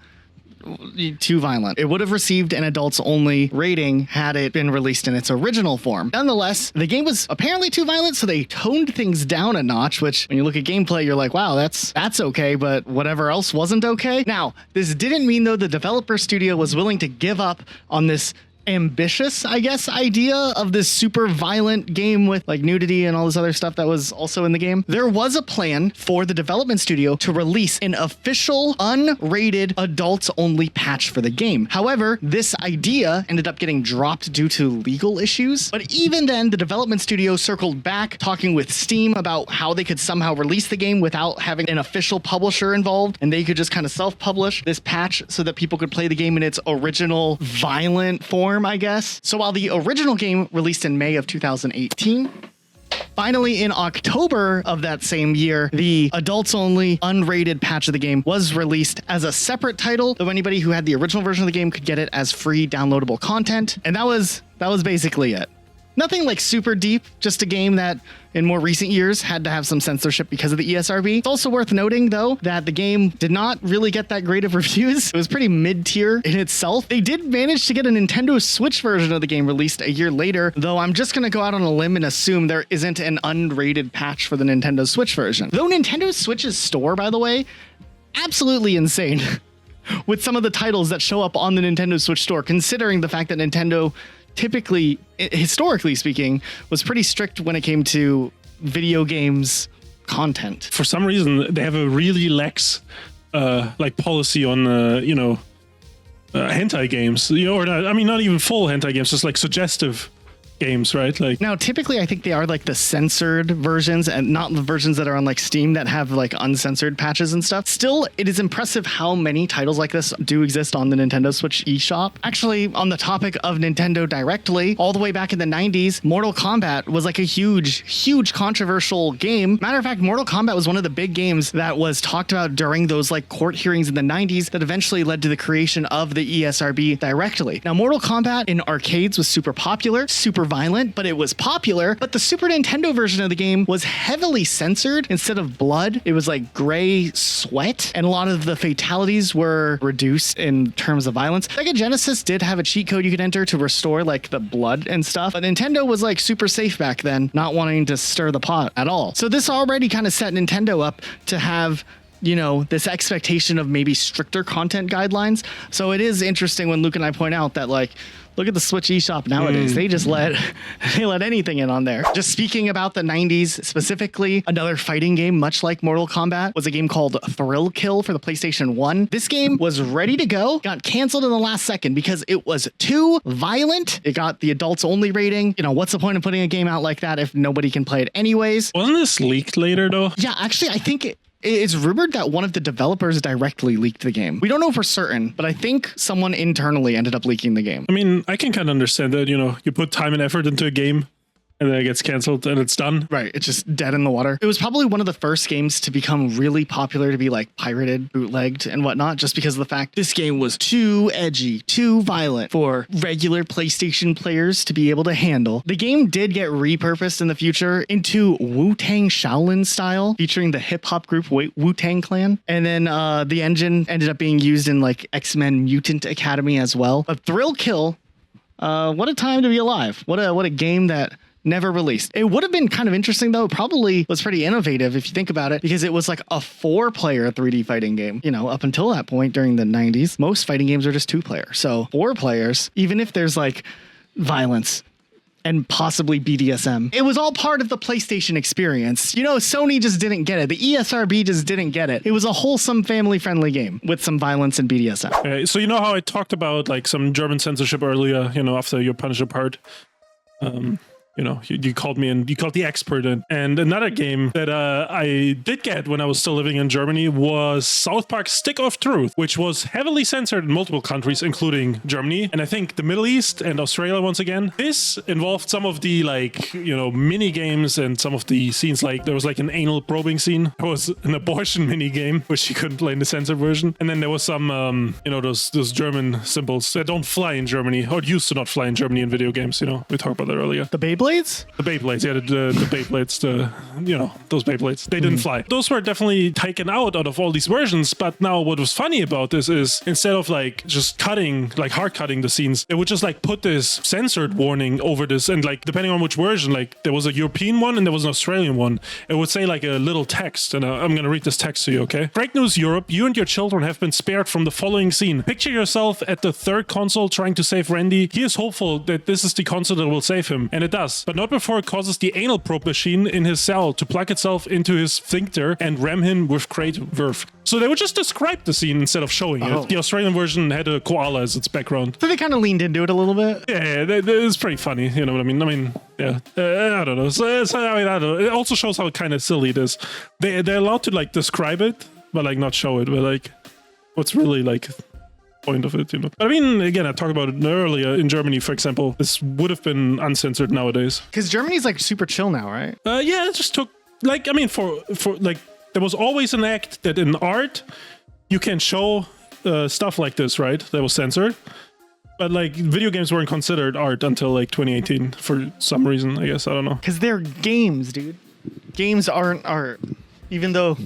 too violent. It would have received an adults only rating had it been released in its original form. Nonetheless, the game was apparently too violent, so they toned things down a notch, which when you look at gameplay, you're like, wow, that's okay, but whatever else wasn't okay. Now, this didn't mean though the developer studio was willing to give up on this ambitious, I guess, idea of this super violent game with like nudity and all this other stuff that was also in the game. There was a plan for the development studio to release an official unrated adults only patch for the game. However, this idea ended up getting dropped due to legal issues. But even then, the development studio circled back, talking with Steam about how they could somehow release the game without having an official publisher involved, and they could just kind of self-publish this patch so that people could play the game in its original violent form, I guess. So while the original game released in May of 2018, finally in October of that same year, the adults only unrated patch of the game was released as a separate title, though anybody who had the original version of the game could get it as free downloadable content. And that was basically it. Nothing like super deep, just a game that in more recent years had to have some censorship because of the ESRB. It's also worth noting, though, that the game did not really get that great of reviews. It was pretty mid-tier in itself. They did manage to get a Nintendo Switch version of the game released a year later, though I'm just going to go out on a limb and assume there isn't an unrated patch for the Nintendo Switch version. Though Nintendo Switch's store, by the way, absolutely insane with some of the titles that show up on the Nintendo Switch store, considering the fact that Nintendo typically, historically speaking, was pretty strict when it came to video games content. For some reason, they have a really lax policy on hentai games, or not, I mean, not even full hentai games, just like suggestive games, right? Like, now, typically, I think they are like the censored versions and not the versions that are on like Steam that have like uncensored patches and stuff. Still, it is impressive how many titles like this do exist on the Nintendo Switch eShop. Actually, on the topic of Nintendo directly, all the way back in the 90s, Mortal Kombat was like a huge controversial game. Matter of fact, Mortal Kombat was one of the big games that was talked about during those like court hearings in the 90s that eventually led to the creation of the ESRB directly. Now, Mortal Kombat in arcades was super popular, super violent, but it was popular. But the Super Nintendo version of the game was heavily censored. Instead of blood, it was like gray sweat, and a lot of the fatalities were reduced in terms of violence. Sega Genesis did have a cheat code you could enter to restore like the blood and stuff, but Nintendo was like super safe back then, not wanting to stir the pot at all. So this already kind of set Nintendo up to have, you know, this expectation of maybe stricter content guidelines. So it is interesting when Luke and I point out that, like, look at the Switch eShop nowadays. They just let anything in on there. Just speaking about the 90s specifically, another fighting game, much like Mortal Kombat, was a game called Thrill Kill for the PlayStation 1. This game was ready to go, got canceled in the last second because it was too violent. It got the adults only rating. You know, what's the point of putting a game out like that if nobody can play it anyways? wasn't this leaked later though? Yeah, actually, I think it's rumored that one of the developers directly leaked the game. We don't know for certain, but I think someone internally ended up leaking the game. I mean, I can kind of understand that, you know, you put time and effort into a game and then it gets canceled and it's done. Right, it's just dead in the water. It was probably one of the first games to become really popular, to be like pirated, bootlegged, and whatnot, just because of the fact this game was too edgy, too violent for regular PlayStation players to be able to handle. The game did get repurposed in the future into Wu-Tang Shaolin style, featuring the hip-hop group Wu-Tang Clan. And then the engine ended up being used in like X-Men Mutant Academy as well. But Thrill Kill, what a time to be alive. What a game that never released. It would have been kind of interesting, though. It probably was pretty innovative if you think about it, because it was like a 4-player 3D fighting game. You know, up until that point during the 90s, most fighting games are just 2-player. So 4 players, even if there's like violence and possibly BDSM, it was all part of the PlayStation experience. You know, Sony just didn't get it. The ESRB just didn't get it. It was a wholesome, family-friendly game with some violence and BDSM. So you know how I talked about like some German censorship earlier, you know, after your Punisher part? You know, you called me and you called the expert in. And another game that I did get when I was still living in Germany was South Park Stick of Truth, which was heavily censored in multiple countries, including Germany. And I think the Middle East and Australia once again. This involved some of the like, you know, mini games and some of the scenes. Like there was like an anal probing scene. There was an abortion mini game, which you couldn't play in the censored version. And then there was some, you know, those German symbols that don't fly in Germany, or used to not fly in Germany in video games. You know, we talked about that earlier. The Beyblades? The Beyblades, yeah, the Beyblades, you know, those Beyblades, they didn't fly. Those were definitely taken out of all these versions, but now what was funny about this is instead of like just cutting, like hard cutting the scenes, it would just like put this censored warning over this, and like depending on which version, like there was a European one and there was an Australian one, it would say like a little text, and I'm gonna read this text to you, okay? Break news, Europe, you and your children have been spared from the following scene. Picture yourself at the third console trying to save Randy. He is hopeful that this is the console that will save him, and it does, but not before it causes the anal probe machine in his cell to plug itself into his sphincter and ram him with great verve. So they would just describe the scene instead of showing it. The Australian version had a koala as its background. So they kind of leaned into it a little bit. Yeah, it's pretty funny. You know what I mean? Yeah. I don't know. I don't know. It also shows how kind of silly it is. They're allowed to like describe it, but like not show it. But like, what's really like point of it, you know? But I mean, again, I talked about it earlier. In Germany, for example, this would have been uncensored nowadays. Because Germany's like super chill now, right? Yeah, it just took like, I mean, for like, there was always an act that in art you can show stuff like this, right? That was censored. But like video games weren't considered art until like 2018 for some reason, I guess. I don't know. Because they're games, dude. Games aren't art. Even though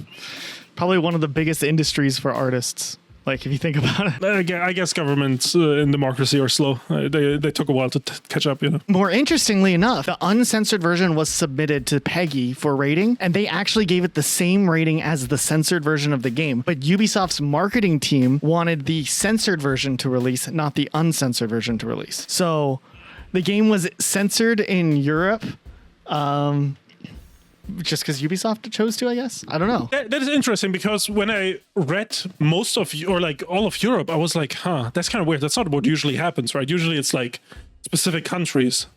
probably one of the biggest industries for artists. Like, if you think about it. I guess governments in democracy are slow. They took a while to catch up, you know. More interestingly enough, the uncensored version was submitted to PEGI for rating, and they actually gave it the same rating as the censored version of the game. But Ubisoft's marketing team wanted the censored version to release, not the uncensored version to release. So the game was censored in Europe. Just because Ubisoft chose to, I guess? I don't know. That is interesting because when I read most of, or like all of Europe, I was like, that's kind of weird. That's not what usually happens, right? Usually it's like specific countries,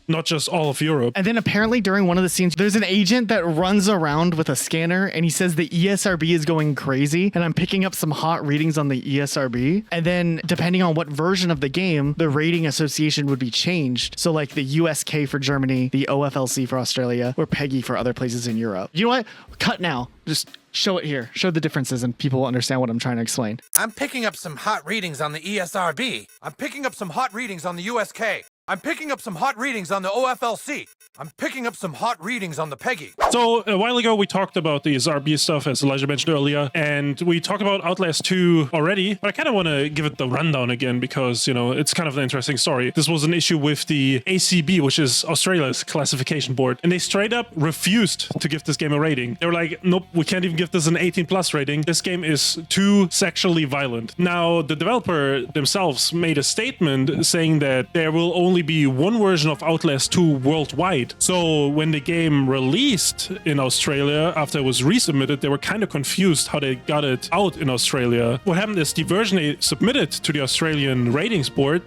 not just all of Europe. And then apparently during one of the scenes, there's an agent that runs around with a scanner and he says the ESRB is going crazy and I'm picking up some hot readings on the ESRB. And then depending on what version of the game, the rating association would be changed. So like the USK for Germany, the OFLC for Australia, or PEGI for other places in Europe. You know what? Cut now. Just show it here. Show the differences and people will understand what I'm trying to explain. I'm picking up some hot readings on the ESRB. I'm picking up some hot readings on the USK. I'm picking up some hot readings on the OFLC. I'm picking up some hot readings on the PEGI. So a while ago, we talked about the ESRB stuff, as Elijah mentioned earlier, and we talked about Outlast 2 already, but I kind of want to give it the rundown again because, you know, it's kind of an interesting story. This was an issue with the ACB, which is Australia's classification board, and they straight up refused to give this game a rating. They were like, nope, we can't even give this an 18+ rating. This game is too sexually violent. Now, the developer themselves made a statement saying that there will only be one version of Outlast 2 worldwide. So when the game released in Australia, after it was resubmitted, they were kind of confused how they got it out in Australia. What happened is the version they submitted to the Australian ratings board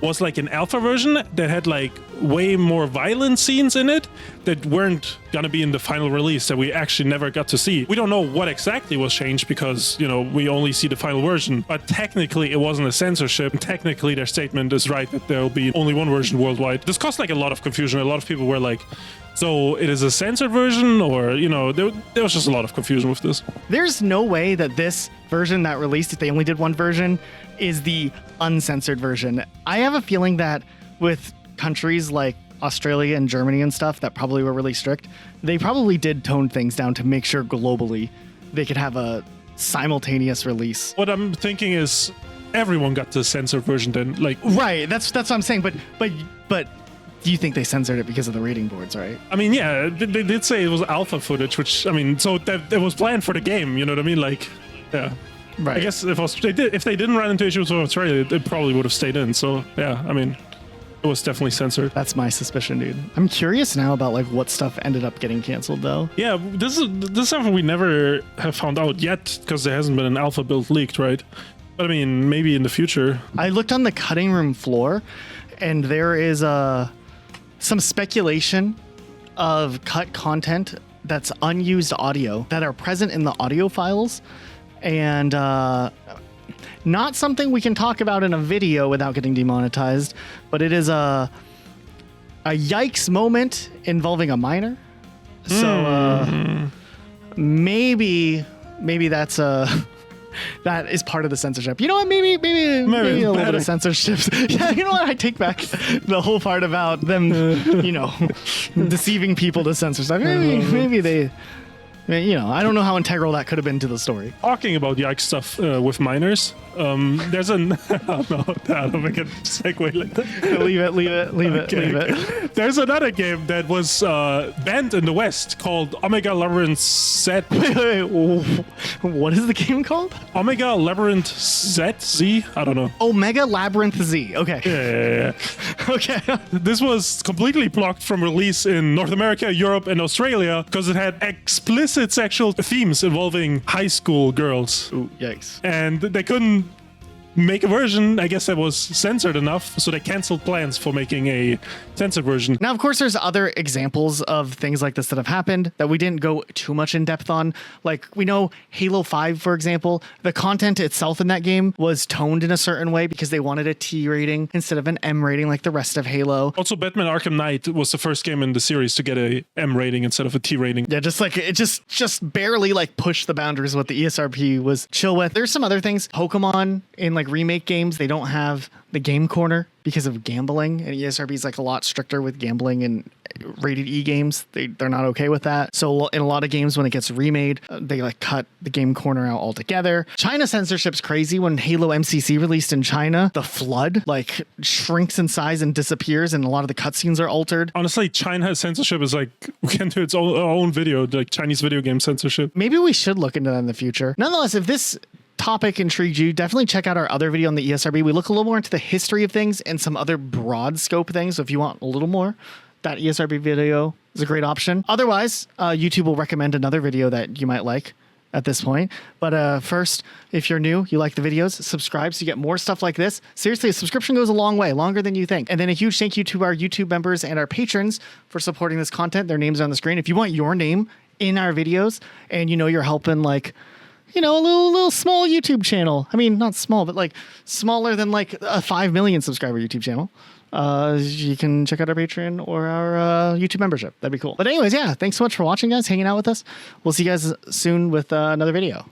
was like an alpha version that had like way more violent scenes in it that weren't gonna be in the final release that we actually never got to see. We don't know what exactly was changed because, you know, we only see the final version, but technically it wasn't a censorship. And technically their statement is right that there'll be only one version worldwide. This caused like a lot of confusion. A lot of people were like, so it is a censored version, or, you know, there was just a lot of confusion with this. There's no way that this version that released, if they only did one version, is the uncensored version. I have a feeling that with countries like Australia and Germany and stuff that probably were really strict, they probably did tone things down to make sure globally they could have a simultaneous release. What I'm thinking is everyone got the censored version then, like... Right, that's what I'm saying, but do you think they censored it because of the rating boards, right? I mean, yeah, they did say it was alpha footage, which, I mean, so that it was planned for the game, you know what I mean? Like, yeah. Right. I guess if they didn't run into issues with Australia, it probably would have stayed in. So, yeah, I mean, it was definitely censored. That's my suspicion, dude. I'm curious now about like what stuff ended up getting canceled, though. Yeah, this is something we never have found out yet because there hasn't been an alpha build leaked, right? But I mean, maybe in the future. I looked on the cutting room floor, and there is some speculation of cut content that's unused audio that are present in the audio files, and not something we can talk about in a video without getting demonetized, but it is a yikes moment involving a minor. So maybe that's that is part of the censorship. You know what? Maybe a little bit of censorship. Yeah, you know what? I take back the whole part about them, you know, deceiving people to censor stuff. Maybe they, you know, I don't know how integral that could have been to the story. Talking about yikes stuff with minors, there's an... I don't make a segue like that. Leave it. There's another game that was banned in the West called Omega Labyrinth Z. Wait, what is the game called? Omega Labyrinth Z? I don't know. Omega Labyrinth Z. Okay. Yeah. Okay. This was completely blocked from release in North America, Europe, and Australia because it had explicit sexual themes involving high school girls. Ooh, yikes. And they couldn't make a version, I guess, that was censored enough, so they canceled plans for making a censored version. Now, of course, there's other examples of things like this that have happened that we didn't go too much in depth on. Like, we know Halo 5, for example, the content itself in that game was toned in a certain way because they wanted a T rating instead of an M rating like the rest of Halo. Also, Batman Arkham Knight was the first game in the series to get a M rating instead of a T rating. Yeah, just like it just barely like pushed the boundaries of what the ESRB was chill with. There's some other things. Pokemon in like like remake games, they don't have the game corner because of gambling, and ESRB is like a lot stricter with gambling and rated E games. They're not okay with that. So in a lot of games, when it gets remade, they like cut the game corner out altogether. China censorship's crazy. When Halo MCC released in China, the flood like shrinks in size and disappears, and a lot of the cutscenes are altered. Honestly, China censorship is like, we can do its own video, like Chinese video game censorship. Maybe we should look into that in the future. Nonetheless, if this topic intrigued you, definitely check out our other video on the ESRB. We look a little more into the history of things and some other broad scope things. So if you want a little more, that ESRB video is a great option. Otherwise, YouTube will recommend another video that you might like at this point. But first, if you're new, you like the videos, subscribe so you get more stuff like this. Seriously, a subscription goes a long way, longer than you think. And then a huge thank you to our YouTube members and our patrons for supporting this content. Their names are on the screen. If you want your name in our videos and you're helping like, a little small YouTube channel. I mean, not small, but like smaller than like a 5 million subscriber YouTube channel. You can check out our Patreon or our YouTube membership. That'd be cool. But anyways, yeah, thanks so much for watching, guys, hanging out with us. We'll see you guys soon with another video.